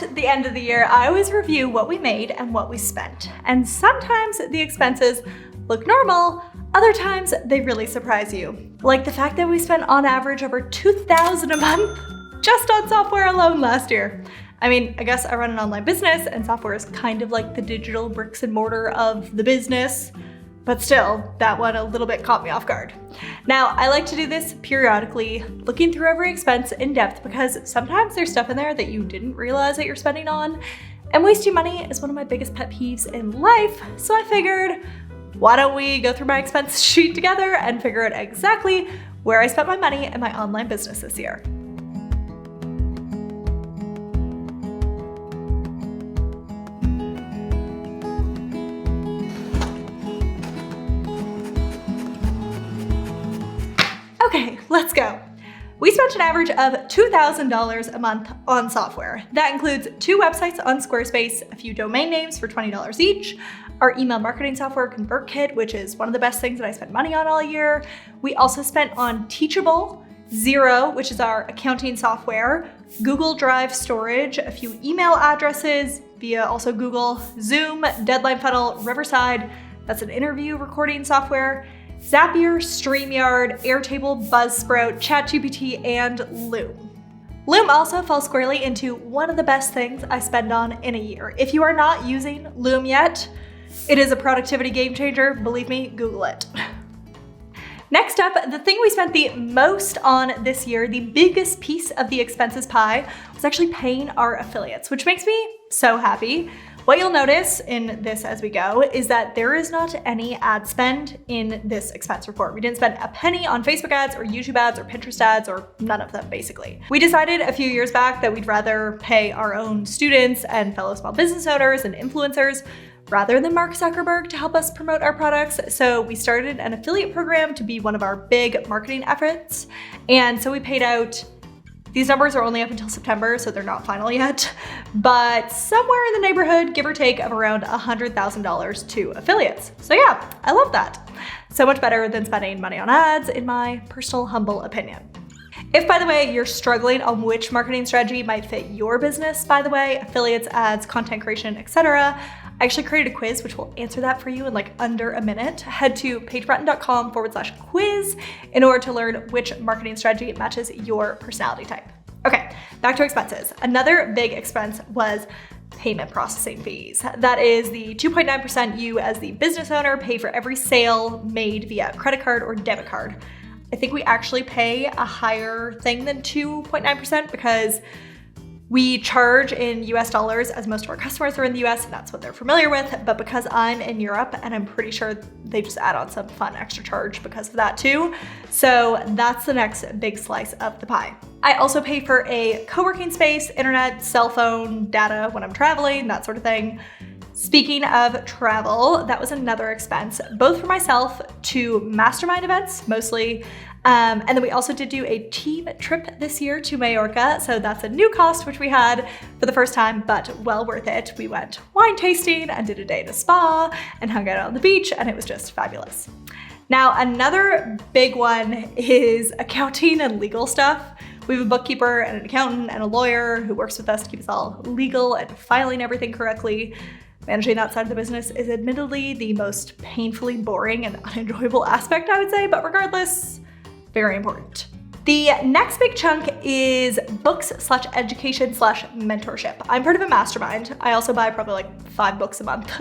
At the end of the year, I always review what we made and what we spent. And sometimes the expenses look normal, other times they really surprise you. Like the fact that we spent on average over $2,000 a month just on software alone last year. I mean, I guess I run an online business and software is kind of like the digital bricks and mortar of the business, but still, that one a little bit caught me off guard. Now, I like to do this periodically, looking through every expense in depth because sometimes there's stuff in there that you didn't realize that you're spending on, and wasting money is one of my biggest pet peeves in life, so I figured, why don't we go through my expense sheet together and figure out exactly where I spent my money in my online business this year. Okay, let's go. We spent an average of $2,000 a month on software. That includes 2 websites on Squarespace, a few domain names for $20 each, our email marketing software ConvertKit, which is one of the best things that I spent money on all year. We also spent on Teachable, Xero, which is our accounting software, Google Drive storage, a few email addresses via also Google, Zoom, Deadline Funnel, Riverside, that's an interview recording software, Zapier, StreamYard, Airtable, Buzzsprout, ChatGPT, and Loom. Loom also falls squarely into one of the best things I spend on in a year. If you are not using Loom yet, it is a productivity game changer. Believe me, Google it. Next up, the thing we spent the most on this year, the biggest piece of the expenses pie, was actually paying our affiliates, which makes me so happy. What you'll notice in this as we go is that there is not any ad spend in this expense report. We didn't spend a penny on Facebook ads or YouTube ads or Pinterest ads or none of them basically. We decided a few years back that we'd rather pay our own students and fellow small business owners and influencers rather than Mark Zuckerberg to help us promote our products. So we started an affiliate program to be one of our big marketing efforts. And so we paid out, these numbers are only up until September, so they're not final yet, but somewhere in the neighborhood, give or take, of around $100,000 to affiliates. So yeah, I love that. So much better than spending money on ads, in my personal humble opinion. If, by the way, you're struggling on which marketing strategy might fit your business, by the way, affiliates, ads, content creation, etc., I actually created a quiz which will answer that for you in like under a minute. Head to paigebratton.com/quiz in order to learn which marketing strategy matches your personality type. Okay, back to expenses. Another big expense was payment processing fees. That is the 2.9% you as the business owner pay for every sale made via credit card or debit card. I think we actually pay a higher thing than 2.9% because we charge in US dollars as most of our customers are in the US and that's what they're familiar with. But because I'm in Europe and I'm pretty sure they just add on some fun extra charge because of that too. So that's the next big slice of the pie. I also pay for a co-working space, internet, cell phone, data when I'm traveling, that sort of thing. Speaking of travel, that was another expense, both for myself to mastermind events mostly, and then we also did do a team trip this year to Majorca, so that's a new cost which we had for the first time, but well worth it. We went wine tasting and did a day at a spa and hung out on the beach, and it was just fabulous. Now, another big one is accounting and legal stuff. We have a bookkeeper and an accountant and a lawyer who works with us to keep us all legal and filing everything correctly. Managing that side of the business is admittedly the most painfully boring and unenjoyable aspect, I would say, but regardless, very important. The next big chunk is books/education/mentorship. I'm part of a mastermind. I also buy probably like 5 books a month.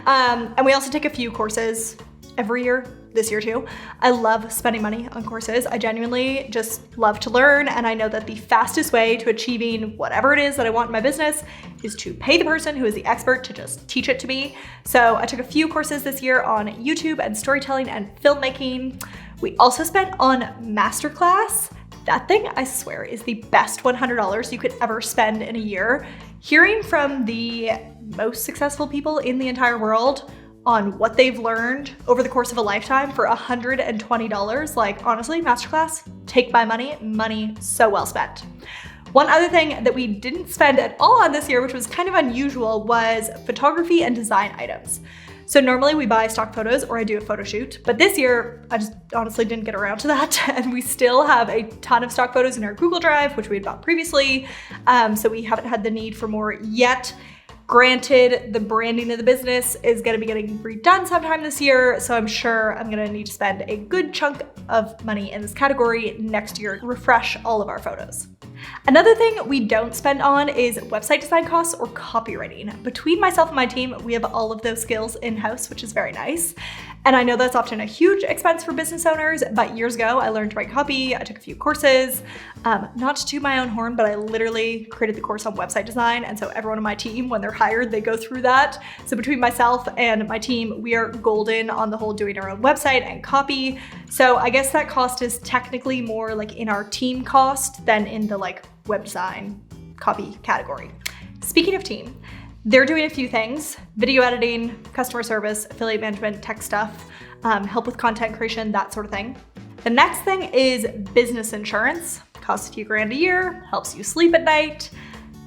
And we also take a few courses every year, this year too. I love spending money on courses. I genuinely just love to learn, and I know that the fastest way to achieving whatever it is that I want in my business is to pay the person who is the expert to just teach it to me. So I took a few courses this year on YouTube and storytelling and filmmaking. We also spent on Masterclass. That thing, I swear, is the best $100 you could ever spend in a year. Hearing from the most successful people in the entire world on what they've learned over the course of a lifetime for $120, like honestly, Masterclass, take my money so well spent. One other thing that we didn't spend at all on this year, which was kind of unusual, was photography and design items. So normally we buy stock photos or I do a photo shoot, but this year I just honestly didn't get around to that. And we still have a ton of stock photos in our Google Drive, which we had bought previously. So we haven't had the need for more yet. Granted, the branding of the business is gonna be getting redone sometime this year, so I'm sure I'm gonna need to spend a good chunk of money in this category next year to refresh all of our photos. Another thing we don't spend on is website design costs or copywriting. Between myself and my team, we have all of those skills in-house, which is very nice. And I know that's often a huge expense for business owners, but years ago, I learned to write copy. I took a few courses, not to toot my own horn, but I literally created the course on website design. And so everyone on my team, when they're hired, they go through that. So between myself and my team, we are golden on the whole doing our own website and copy. So I guess that cost is technically more like in our team cost than in the like web design copy category. Speaking of team, they're doing a few things: video editing, customer service, affiliate management, tech stuff, help with content creation, that sort of thing. The next thing is business insurance. Costs a few grand a year, helps you sleep at night.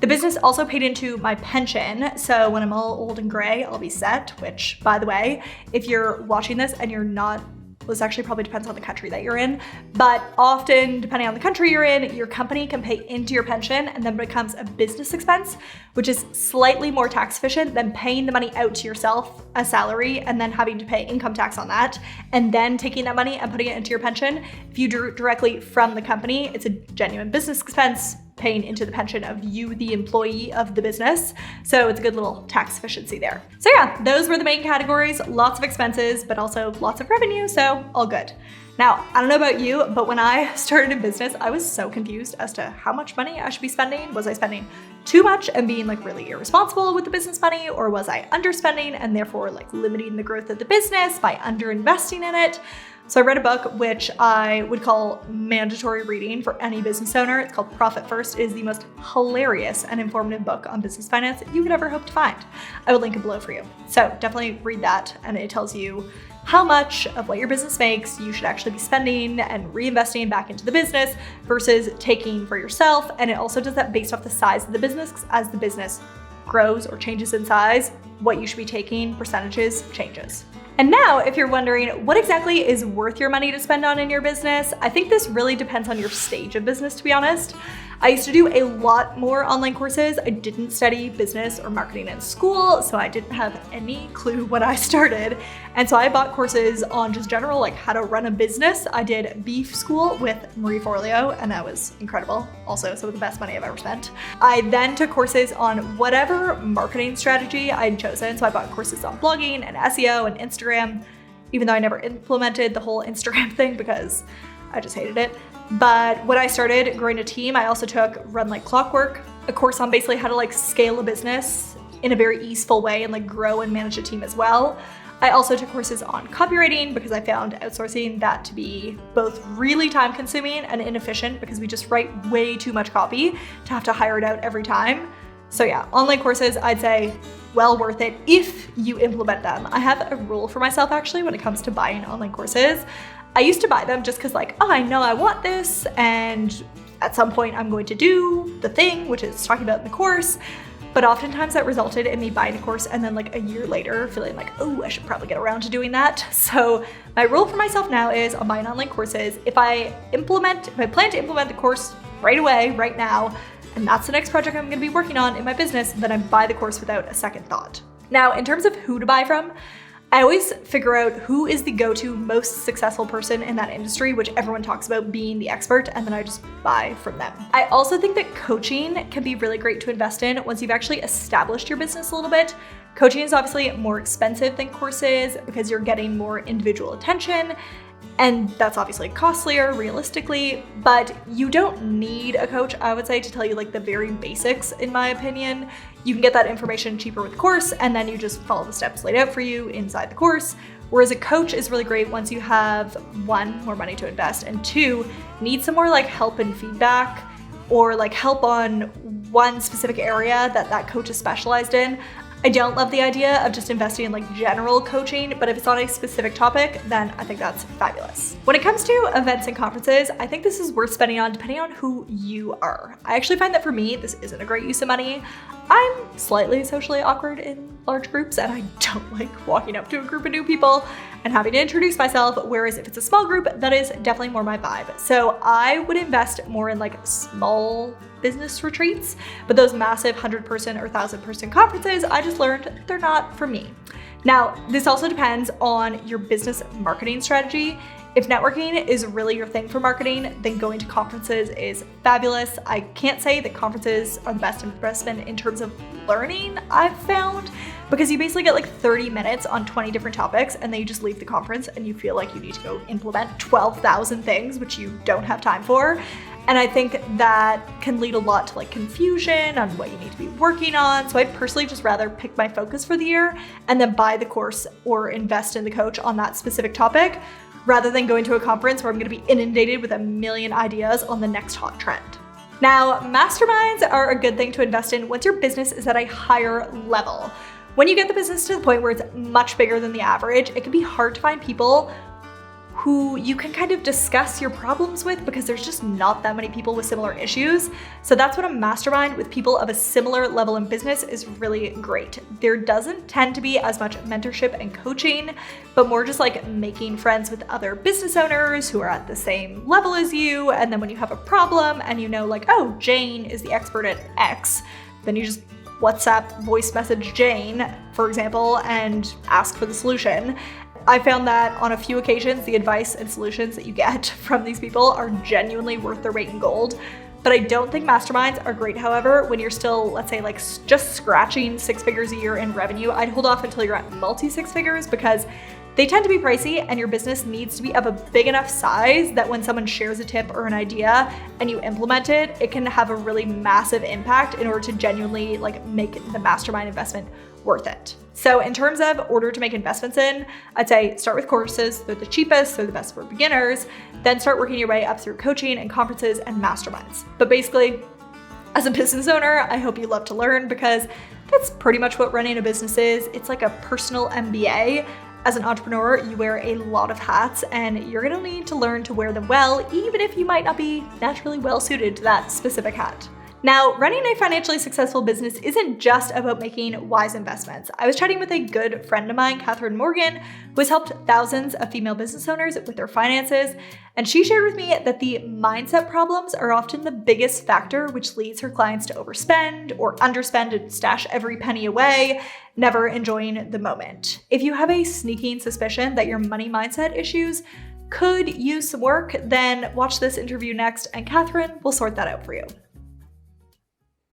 The business also paid into my pension, so when I'm all old and gray, I'll be set, which, by the way, if you're watching this and you're not, well, this actually probably depends on the country that you're in, but often, depending on the country you're in, your company can pay into your pension and then becomes a business expense, which is slightly more tax efficient than paying the money out to yourself as salary and then having to pay income tax on that, and then taking that money and putting it into your pension. If you do it directly from the company, it's a genuine business expense, paying into the pension of you, the employee of the business. So it's a good little tax efficiency there. So yeah, those were the main categories. Lots of expenses, but also lots of revenue, so all good. Now, I don't know about you, but when I started in business, I was so confused as to how much money I should be spending. Was I spending too much and being like really irresponsible with the business money, or was I underspending and therefore like limiting the growth of the business by underinvesting in it? So I read a book which I would call mandatory reading for any business owner. It's called Profit First. It is the most hilarious and informative book on business finance you could ever hope to find. I will link it below for you. So definitely read that, and it tells you how much of what your business makes you should actually be spending and reinvesting back into the business versus taking for yourself. And it also does that based off the size of the business, because as the business grows or changes in size, what you should be taking, percentages, changes. And now, if you're wondering what exactly is worth your money to spend on in your business, I think this really depends on your stage of business, to be honest. I used to do a lot more online courses. I didn't study business or marketing in school, so I didn't have any clue when I started. And so I bought courses on just general, like how to run a business. I did Beef School with Marie Forleo, and that was incredible. Also some of the best money I've ever spent. I then took courses on whatever marketing strategy I'd chosen. So I bought courses on blogging and SEO and Instagram, even though I never implemented the whole Instagram thing because I just hated it. But when I started growing a team, I also took Run Like Clockwork, a course on basically how to like scale a business in a very easeful way and like grow and manage a team as well. I also took courses on copywriting because I found outsourcing that to be both really time consuming and inefficient because we just write way too much copy to have to hire it out every time. So yeah, online courses, I'd say well worth it if you implement them. I have a rule for myself actually when it comes to buying online courses. I used to buy them just because like, oh, I know I want this and at some point I'm going to do the thing, which is talking about in the course. But oftentimes that resulted in me buying a course and then like a year later feeling like, oh, I should probably get around to doing that. So my rule for myself now is on buying online courses, if I plan to implement the course right away, right now, and that's the next project I'm gonna be working on in my business, then I buy the course without a second thought. Now, in terms of who to buy from, I always figure out who is the go-to most successful person in that industry, which everyone talks about being the expert, and then I just buy from them. I also think that coaching can be really great to invest in once you've actually established your business a little bit. Coaching is obviously more expensive than courses because you're getting more individual attention, and that's obviously costlier realistically, but you don't need a coach, I would say, to tell you like the very basics, in my opinion. You can get that information cheaper with the course, and then you just follow the steps laid out for you inside the course. Whereas a coach is really great once you have one, more money to invest, and two, need some more like help and feedback or like help on one specific area that coach is specialized in. I don't love the idea of just investing in like general coaching, but if it's on a specific topic, then I think that's fabulous. When it comes to events and conferences, I think this is worth spending on depending on who you are. I actually find that for me, this isn't a great use of money. I'm slightly socially awkward in large groups and I don't like walking up to a group of new people and having to introduce myself, whereas if it's a small group, that is definitely more my vibe. So I would invest more in like small business retreats, but those massive 100-person or 1,000-person conferences, I just learned they're not for me. Now, this also depends on your business marketing strategy. If networking is really your thing for marketing, then going to conferences is fabulous. I can't say that conferences are the best investment in terms of learning, I've found, because you basically get like 30 minutes on 20 different topics and then you just leave the conference and you feel like you need to go implement 12,000 things, which you don't have time for. And I think that can lead a lot to like confusion on what you need to be working on. So I'd personally just rather pick my focus for the year and then buy the course or invest in the coach on that specific topic, rather than going to a conference where I'm gonna be inundated with a million ideas on the next hot trend. Now, masterminds are a good thing to invest in once your business is at a higher level. When you get the business to the point where it's much bigger than the average, it can be hard to find people who you can kind of discuss your problems with because there's just not that many people with similar issues. So that's when a mastermind with people of a similar level in business is really great. There doesn't tend to be as much mentorship and coaching, but more just like making friends with other business owners who are at the same level as you. And then when you have a problem and you know like, oh, Jane is the expert at X, then you just WhatsApp voice message Jane, for example, and ask for the solution. I found that on a few occasions, the advice and solutions that you get from these people are genuinely worth their weight in gold. But I don't think masterminds are great, however, when you're still, let's say, like just scratching 6 figures a year in revenue. I'd hold off until you're at multi-6 figures because they tend to be pricey and your business needs to be of a big enough size that when someone shares a tip or an idea and you implement it, it can have a really massive impact in order to genuinely like make the mastermind investment worth it. So in terms of order to make investments in, I'd say start with courses. They're the cheapest, they're the best for beginners. Then start working your way up through coaching and conferences and masterminds. But basically, as a business owner, I hope you love to learn because that's pretty much what running a business is. It's like a personal MBA. As an entrepreneur, you wear a lot of hats and you're gonna need to learn to wear them well, even if you might not be naturally well suited to that specific hat. Now, running a financially successful business isn't just about making wise investments. I was chatting with a good friend of mine, Catherine Morgan, who has helped thousands of female business owners with their finances, and she shared with me that the mindset problems are often the biggest factor which leads her clients to overspend or underspend and stash every penny away, never enjoying the moment. If you have a sneaking suspicion that your money mindset issues could use some work, then watch this interview next and Catherine will sort that out for you.